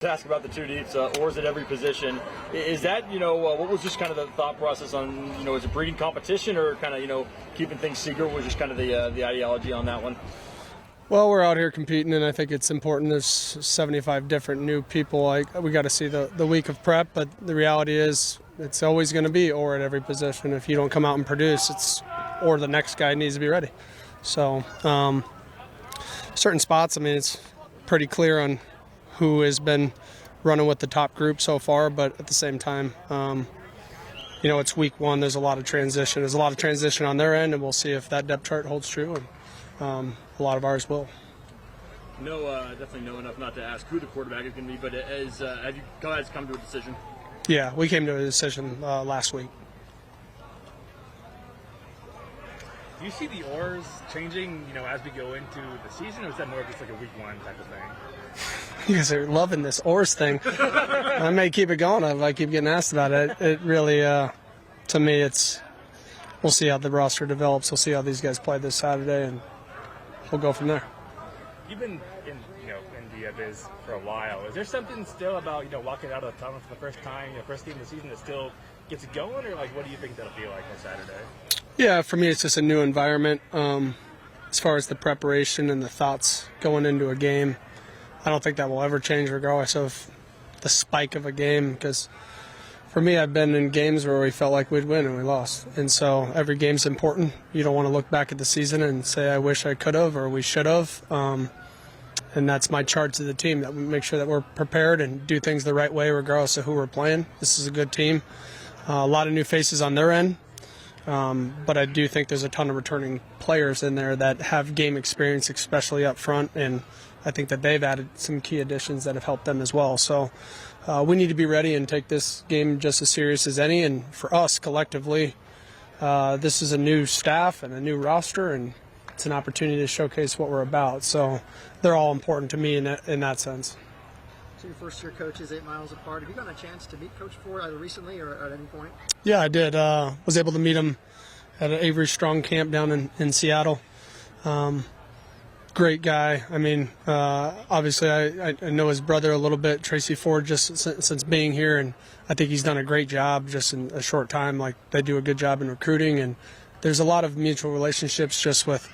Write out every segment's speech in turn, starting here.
To ask about the two deeps, oars at every position. Is that, what was just kind of the thought process on, is it breeding competition or kind of, keeping things secret? Was just kind of the ideology on that one? Well, we're out here competing, and I think it's important. There's 75 different new people. We got to see the week of prep, but the reality is it's always going to be or at every position. If you don't come out and produce, it's or the next guy needs to be ready. So certain spots, it's pretty clear on who has been running with the top group so far, but at the same time, it's week one. There's a lot of transition. There's a lot of transition on their end, and we'll see if that depth chart holds true, and a lot of ours will. Definitely know enough not to ask who the quarterback is going to be, but have you guys come to a decision? Yeah, we came to a decision last week. Do you see the oars changing, as we go into the season, or is that more of just like a week one type of thing? You guys are loving this oars thing. I may keep it going if I keep getting asked about it. It really, to me, we'll see how the roster develops. We'll see how these guys play this Saturday, and we'll go from there. You've been in the biz for a while. Is there something still about, walking out of the tunnel for the first time, first game of the season that still gets it going, or what do you think that'll be like on Saturday? Yeah, for me, it's just a new environment. As far as the preparation and the thoughts going into a game, I don't think that will ever change regardless of the spike of a game, because for me, I've been in games where we felt like we'd win and we lost. And so every game's important. You don't want to look back at the season and say, I wish I could have or we should have. And that's my charge to the team, that we make sure that we're prepared and do things the right way regardless of who we're playing. This is a good team. A lot of new faces on their end. But I do think there's a ton of returning players in there that have game experience, especially up front, and I think that they've added some key additions that have helped them as well. So we need to be ready and take this game just as serious as any. And for us, collectively, this is a new staff and a new roster, and it's an opportunity to showcase what we're about. So they're all important to me in that sense. So your first-year coaches 8 miles apart. Have you gotten a chance to meet Coach Ford either recently or at any point? Yeah, I did. Was able to meet him at an Avery Strong camp down in Seattle. Great guy. Obviously I know his brother a little bit, Tracy Ford, just since being here, and I think he's done a great job just in a short time. They do a good job in recruiting, and there's a lot of mutual relationships just with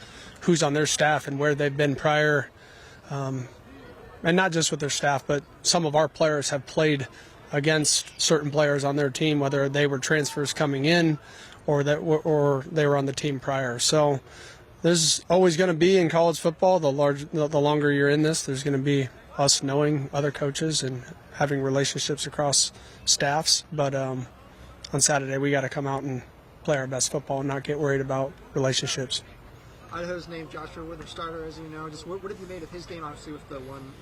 who's on their staff and where they've been prior. And not just with their staff, but some of our players have played against certain players on their team, whether they were transfers coming in or they were on the team prior. So there's always going to be in college football, the longer you're in this, there's going to be us knowing other coaches and having relationships across staffs. But on Saturday, we got to come out and play our best football and not get worried about relationships. Idaho's named Joshua Wood their starter, as you know. Just what have you made of his game, obviously, with the one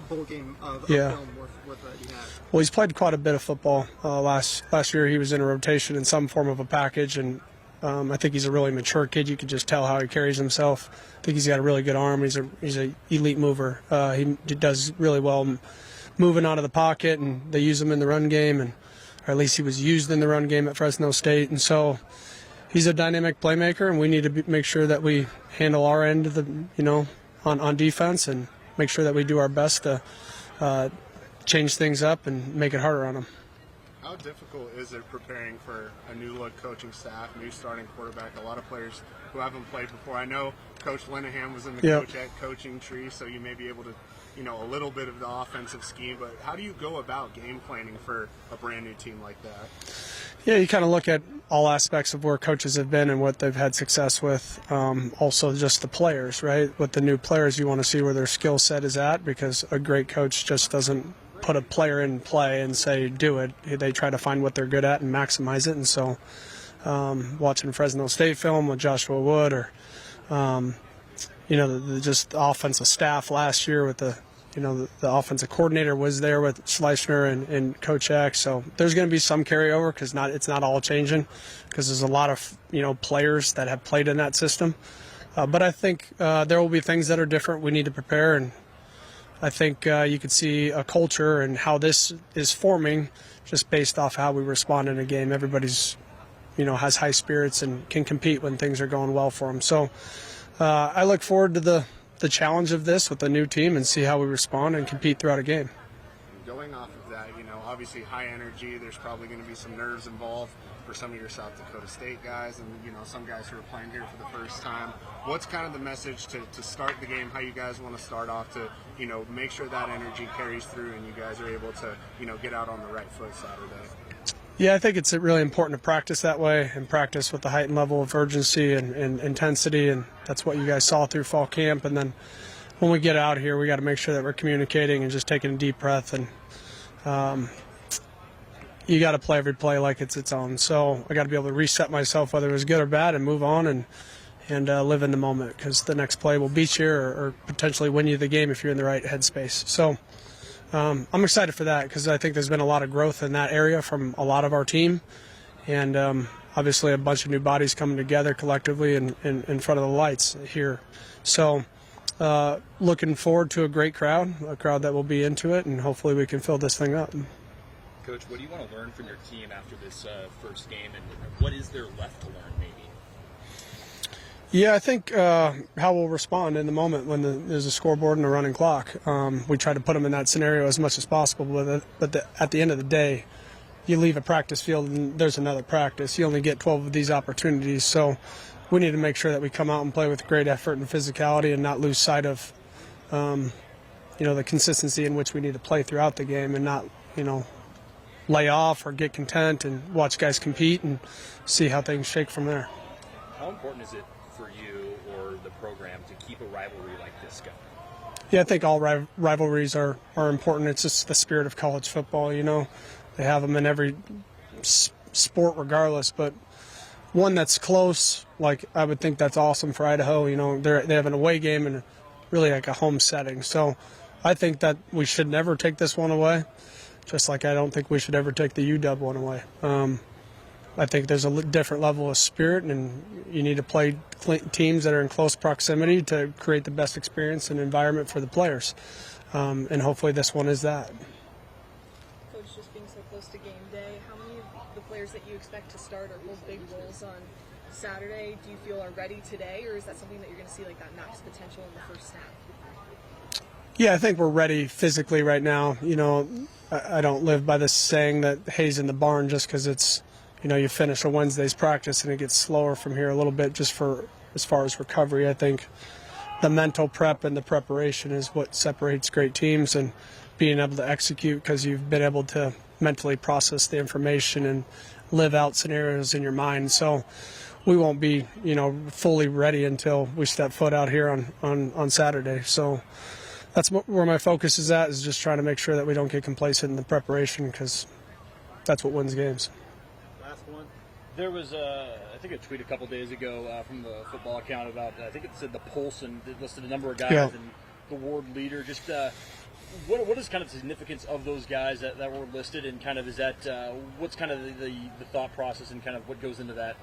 bowl game of film with he had? Well, he's played quite a bit of football. Last year he was in a rotation in some form of a package, and I think he's a really mature kid. You could just tell how he carries himself. I think he's got a really good arm. He's an elite mover. He does really well moving out of the pocket, and they use him in the run game, or at least he was used in the run game at Fresno State. And so he's a dynamic playmaker, and we need to make sure that we handle our end of the, on defense, and make sure that we do our best to change things up and make it harder on them. How difficult is it preparing for a new look coaching staff, new starting quarterback, a lot of players who haven't played before? I know Coach Linehan was in the coaching tree, so you may be able to, a little bit of the offensive scheme, but how do you go about game planning for a brand new team like that? Yeah, you kind of look at all aspects of where coaches have been and what they've had success with. Also just the players, right? With the new players, you want to see where their skill set is at, because a great coach just doesn't put a player in play and say, do it. They try to find what they're good at and maximize it. And so watching Fresno State film with Joshua Wood, or, just the offensive staff last year with the offensive coordinator was there with Schleichner and Coach X. So there's going to be some carryover, because it's not all changing, because there's a lot of players that have played in that system. But I think there will be things that are different. We need to prepare, and I think you could see a culture and how this is forming just based off how we respond in a game. Everybody's has high spirits and can compete when things are going well for them. So I look forward to the challenge of this with the new team and see how we respond and compete throughout a game. Going swing off of that, obviously high energy, there's probably going to be some nerves involved for some of your South Dakota State guys and, some guys who are playing here for the first time. What's kind of the message to start the game, how you guys want to start off to, make sure that energy carries through and you guys are able to, get out on the right foot Saturday? Yeah, I think it's really important to practice that way and practice with the heightened level of urgency and intensity, and that's what you guys saw through fall camp. And then when we get out here, we got to make sure that we're communicating and just taking a deep breath, and you got to play every play like it's its own. So I got to be able to reset myself, whether it was good or bad, and move on and live in the moment, because the next play will beat you or potentially win you the game if you're in the right headspace. So I'm excited for that, because I think there's been a lot of growth in that area from a lot of our team, and obviously a bunch of new bodies coming together collectively in front of the lights here. So looking forward to a great crowd, a crowd that will be into it, and hopefully we can fill this thing up. Coach, what do you want to learn from your team after this first game, and what is there left to learn maybe? Yeah, I think how we'll respond in the moment when there's a scoreboard and a running clock. We try to put them in that scenario as much as possible, but at the end of the day, you leave a practice field and there's another practice. You only get 12 of these opportunities, so we need to make sure that we come out and play with great effort and physicality and not lose sight of the consistency in which we need to play throughout the game, and not lay off or get content and watch guys compete and see how things shake from there. How important is it for you or the program to keep a rivalry like this going? Yeah, I think all rivalries are important. It's just the spirit of college football, They have them in every sport regardless, but one that's close, like I would think that's awesome for Idaho. They have an away game and really like a home setting. So I think that we should never take this one away, just like I don't think we should ever take the UW one away. I think there's a different level of spirit, and you need to play teams that are in close proximity to create the best experience and environment for the players. And hopefully this one is that. Coach, just being so close to game day, how many of the players that you expect to start or hold big roles on Saturday do you feel are ready today, or is that something that you're going to see like that max potential in the first snap? Yeah, I think we're ready physically right now. I don't live by this saying that hay's in the barn just because it's, you finish a Wednesday's practice and it gets slower from here a little bit just for as far as recovery. I think the mental prep and the preparation is what separates great teams, and being able to execute because you've been able to mentally process the information and live out scenarios in your mind. So we won't be, fully ready until we step foot out here on Saturday. So that's where my focus is at, is just trying to make sure that we don't get complacent in the preparation, because that's what wins games. Last one. There was, I think, a tweet a couple days ago from the football account about, I think it said the Pulse, and it listed a number of guys and the ward leader. Just what is kind of the significance of those guys that were listed, and kind of is that, what's kind of the thought process and kind of what goes into that?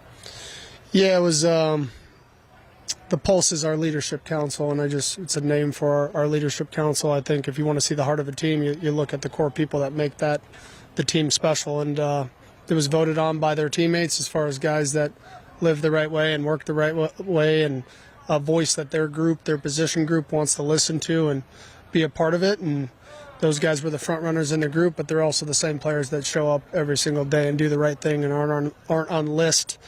Yeah, it was the Pulse is our leadership council, and it's a name for our leadership council. I think if you want to see the heart of a team, you look at the core people that make that the team special, and it was voted on by their teammates as far as guys that live the right way and work the right way, and a voice that their position group wants to listen to and be a part of it. And those guys were the front runners in the group, but they're also the same players that show up every single day and do the right thing and aren't on list.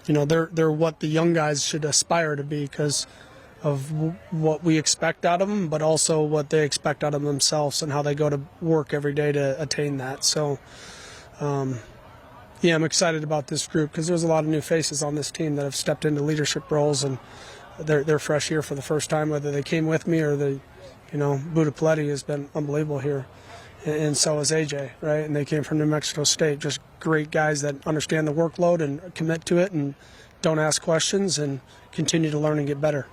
They're what the young guys should aspire to be because of what we expect out of them, but also what they expect out of themselves and how they go to work every day to attain that. So, I'm excited about this group because there's a lot of new faces on this team that have stepped into leadership roles, and they're fresh here for the first time, whether they came with me or Buda Paletti has been unbelievable here. And so is AJ, right? And they came from New Mexico State. Just great guys that understand the workload and commit to it and don't ask questions and continue to learn and get better.